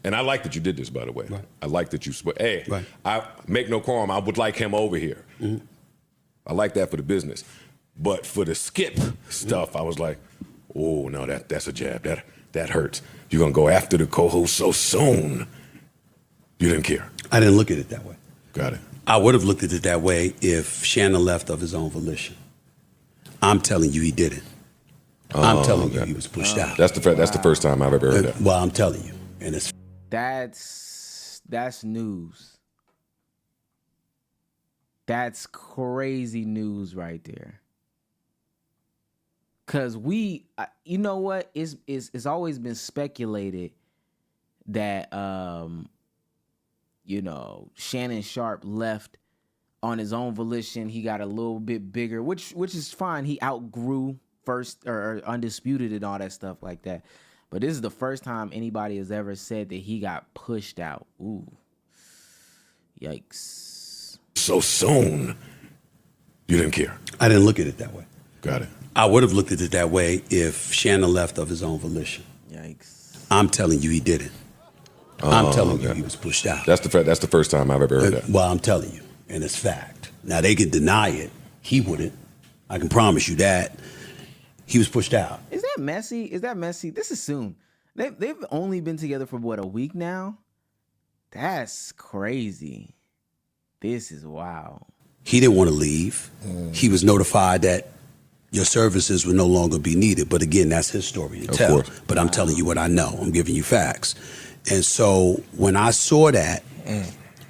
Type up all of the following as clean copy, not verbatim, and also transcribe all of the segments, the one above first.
And I like that you did this, by the way. Right. I like that you hey, right. I make no qualm. I would like him over here. Mm-hmm. I like that for the business. But for the skip stuff, I was like, oh, no, that's a jab. That hurts. You're going to go after the co-host so soon. You didn't care. I didn't look at it that way. Got it. I would have looked at it that way if Shannon left of his own volition. I'm telling you he didn't. I'm telling you he was pushed out. That's the first time I've ever heard that. Well, I'm telling you. And it's That's news. That's crazy news right there. Cause you know what? It's always been speculated that Shannon Sharpe left on his own volition. He got a little bit bigger, which is fine. He outgrew first or undisputed and all that stuff like that. But this is the first time anybody has ever said that he got pushed out. Ooh. Yikes. So soon. You didn't care. I didn't look at it that way. Got it. I would have looked at it that way if Shannon left of his own volition. Yikes. I'm telling you he didn't. I'm telling you he was pushed out. That's the first time I've ever heard that. Well, I'm telling you, and it's fact. Now, they can deny it. He wouldn't. I can promise you that. He was pushed out. Is that messy? This is soon. They've only been together for, what, a week now? That's crazy. This is wild. He didn't want to leave. He was notified that your services would no longer be needed. But again, that's his story to tell. Course. But I'm telling you what I know. I'm giving you facts. And so when I saw that,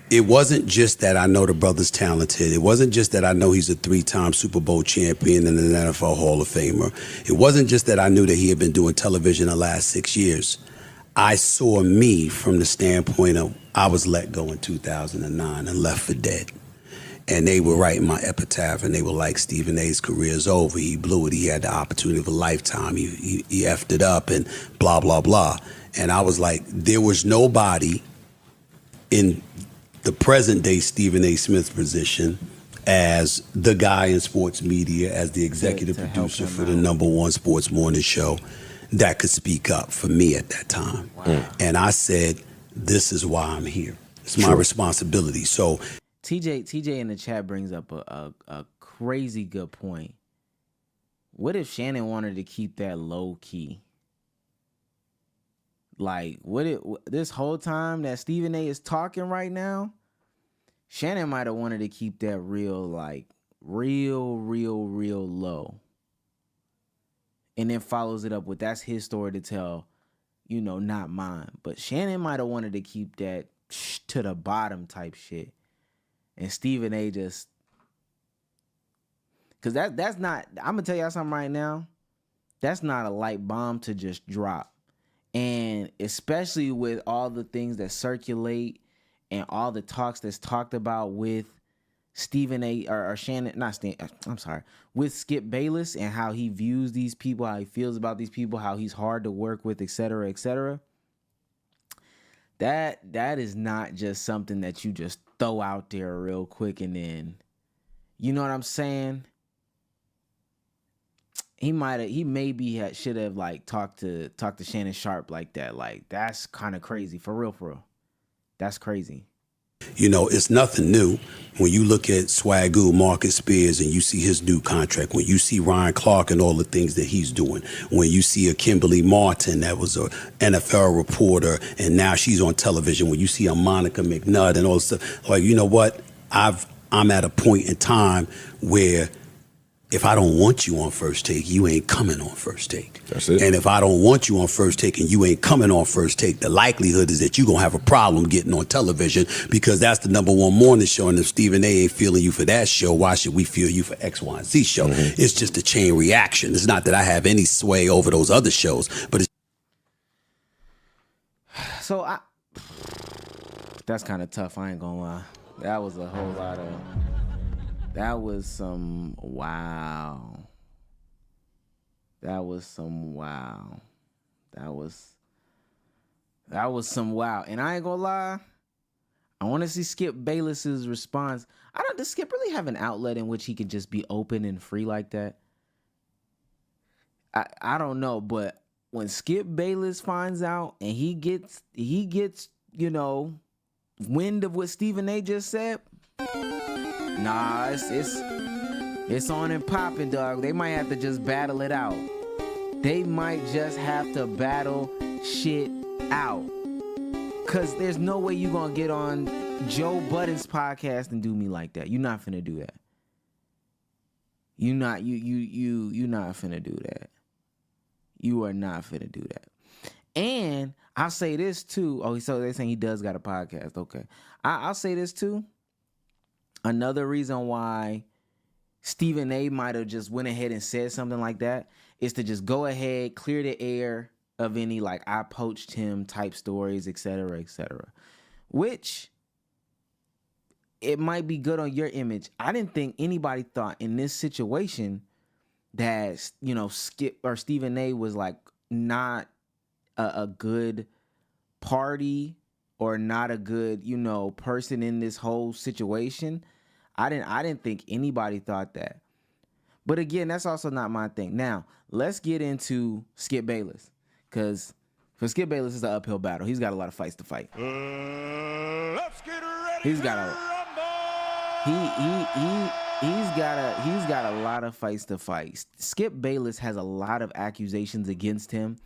it wasn't just that I know the brother's talented. It wasn't just that I know he's a 3-time Super Bowl champion and an NFL Hall of Famer. It wasn't just that I knew that he had been doing television the last 6 years. I saw me from the standpoint of I was let go in 2009 and left for dead. And they were writing my epitaph, and they were like, Stephen A's career is over. He blew it. He had the opportunity of a lifetime. He effed it up and blah, blah, blah. And I was like, there was nobody in the present day Stephen A. Smith position as the guy in sports media, as the executive producer for the #1 sports morning show that could speak up for me at that time. Wow. And I said, this is why I'm here. It's my responsibility. So TJ in the chat brings up a crazy good point. What if Shannon wanted to keep that low key? Like, this whole time that Stephen A is talking right now, Shannon might have wanted to keep that real low. And then follows it up with, that's his story to tell, not mine. But Shannon might have wanted to keep that to the bottom type shit. And Stephen A just, because that's not, I'm going to tell y'all something right now. That's not a light bomb to just drop. And especially with all the things that circulate and all the talks that's talked about with Stephen A or Shannon, with Skip Bayless and how he views these people, how he feels about these people, how he's hard to work with, et cetera, et cetera. That is not just something that you just throw out there real quick and then, you know what I'm saying? He should have like talked to Shannon Sharpe like that. Like, that's kind of crazy. For real. That's crazy. It's nothing new. When you look at Swagoo, Marcus Spears, and you see his new contract, when you see Ryan Clark and all the things that he's doing, when you see a Kimberly Martin that was an NFL reporter and now she's on television, when you see a Monica McNutt and all this stuff, like, you know what? I'm at a point in time where if I don't want you on First Take, you ain't coming on First Take. That's it. And if I don't want you on First Take and you ain't coming on First Take, the likelihood is that you're going to have a problem getting on television because that's the #1 morning show. And if Stephen A ain't feeling you for that show, why should we feel you for X, Y, and Z show? Mm-hmm. It's just a chain reaction. It's not that I have any sway over those other shows, but it's... So that's kind of tough. I ain't going to lie. That was a whole lot of... That was some wow. That was some wow. And I ain't gonna lie, I want to see Skip Bayless's response. Does Skip really have an outlet in which he can just be open and free like that? I don't know, but when Skip Bayless finds out and he gets wind of what Stephen A just said, nah, it's on and popping, dog. They might have to just battle it out. They might just have to battle shit out. Cause there's no way you gonna get on Joe Budden's podcast and do me like that. You're not finna do that. You not finna do that. You are not finna do that. And I'll say this too. Oh, so they're saying he does got a podcast. Okay. I'll say this too. Another reason why Stephen A might have just went ahead and said something like that is to just go ahead, clear the air of any like I poached him type stories, etc., etc. Which it might be good on your image. I didn't think anybody thought in this situation that, you know, Skip or Stephen A was like not a good party or not a good, you know, person in this whole situation. I didn't think anybody thought that. But again, that's also not my thing. Now, let's get into Skip Bayless. Because for Skip Bayless, it's an uphill battle. He's got a lot of fights to fight. Let's get ready. He's got a lot of fights to fight. Skip Bayless has a lot of accusations against him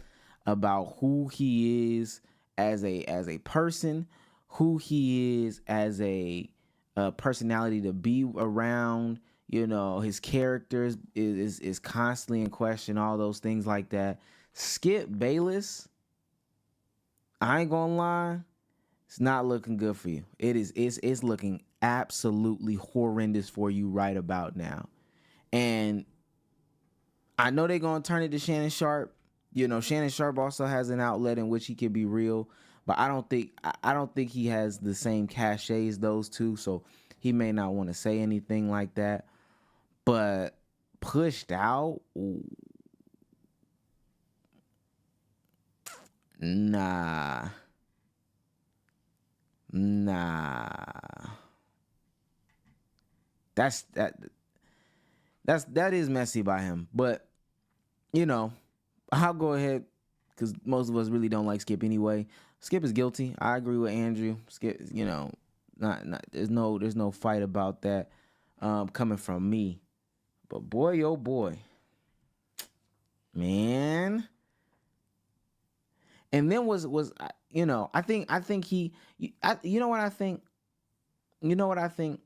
about who he is as a person, who he is as a personality to be around. You know, his character is constantly in question, all those things like that. Skip Bayless, I ain't gonna lie, it's not looking good for you. It's looking absolutely horrendous for you right about now. And I know they're gonna turn it to Shannon Sharpe. You know, Shannon Sharpe also has an outlet in which he can be real, but I don't think he has the same cachet as those two, so he may not want to say anything like that. But pushed out, ooh. Nah. That is messy by him. But, you know, I'll go ahead because most of us really don't like Skip anyway. Skip is guilty. I agree with Andrew. Skip, you know, not there's no fight about that coming from me. But boy, oh boy, man. And then was you know, I think he, you know what I think? You know what I think?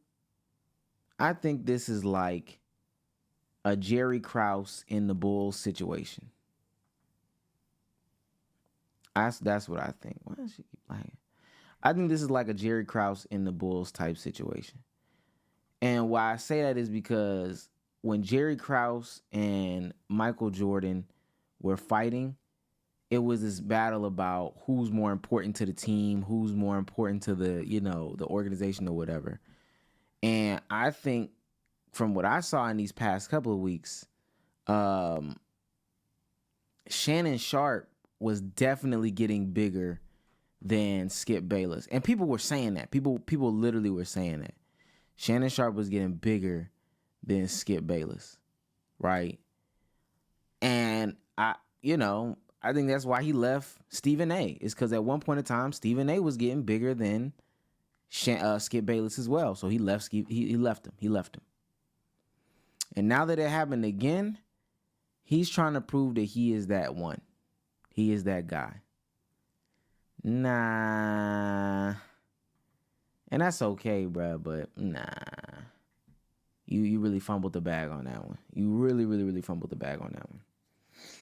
I think this is like a Jerry Krause in the Bulls situation. That's what I think. Why does she keep lying? I think this is like a Jerry Krause in the Bulls type situation. And why I say that is because when Jerry Krause and Michael Jordan were fighting, it was this battle about who's more important to the team, who's more important to the, you know, the organization or whatever. And I think from what I saw in these past couple of weeks, Shannon Sharpe was definitely getting bigger than Skip Bayless. And people were saying that. People literally were saying that. Shannon Sharpe was getting bigger than Skip Bayless, right? And I think that's why he left Stephen A. Is because at one point in time, Stephen A. was getting bigger than Skip Bayless as well. So he left Skip. He left him. He left him. And now that it happened again, he's trying to prove that he is that one. He is that guy. Nah. And that's okay, bruh, but nah. You really fumbled the bag on that one. You really, really, really fumbled the bag on that one.